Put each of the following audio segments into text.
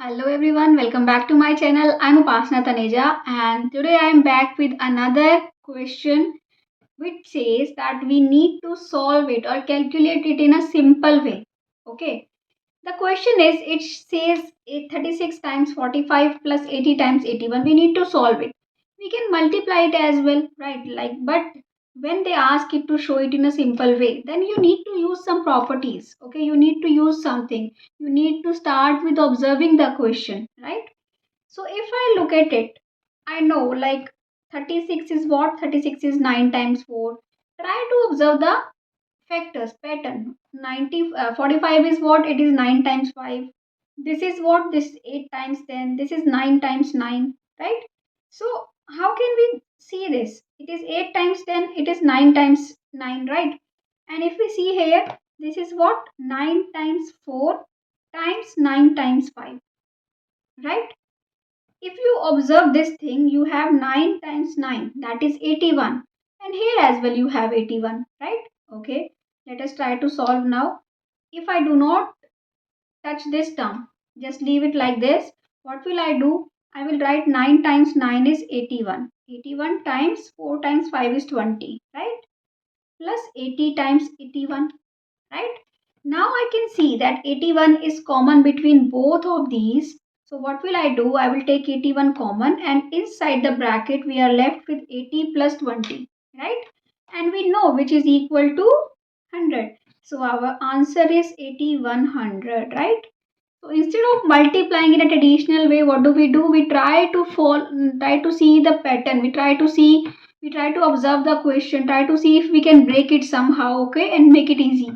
Hello everyone, welcome back to my channel. I'm Upasana Taneja and today I'm back with another question which says that we need to solve it or calculate it in a simple way. Okay. The question is it says 36 times 45 plus 80 times 81. We need to solve it. We can multiply it as well, right? But when they ask it to show it in a simple way, then you need to use some properties. Okay, you need to use something. You need to start with observing the question, right? So if I look at it, I know 36 is what? 36 is 9 times 4. Try to observe the factors pattern. 45 is what? It is 9 times 5. This is what? This 8 times 10. This is 9 times 9, right? So how can we see this? It is 8 times 10. It is 9 times 9, right? And if we see here, this is what? 9 times 4 times 9 times 5, right? If you observe this thing, you have 9 times 9, that is 81. And here as well you have 81, right? Okay, let us try to solve now. If I do not touch this term, just leave it like this, what will I do? I will write 9 times 9 is 81. 81 times 4 times 5 is 20, right? Plus 80 times 81, right? Now I can see that 81 is common between both of these. So what will I do? I will take 81 common and inside the bracket we are left with 80 plus 20, right? And we know which is equal to 100. So our answer is 8100, right? So instead of multiplying in a traditional way, what do? We try to see the pattern. We try to observe the question, try to see if we can break it somehow, okay, and make it easy.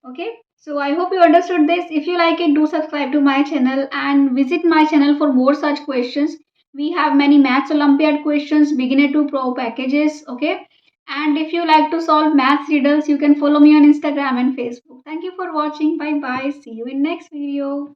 Okay, so I hope you understood this. If you like it, do subscribe to my channel and visit my channel for more such questions. We have many Maths Olympiad questions, beginner to pro packages. Okay, and if you like to solve maths riddles, you can follow me on Instagram and Facebook. Thank you for watching. Bye bye. See you in next video.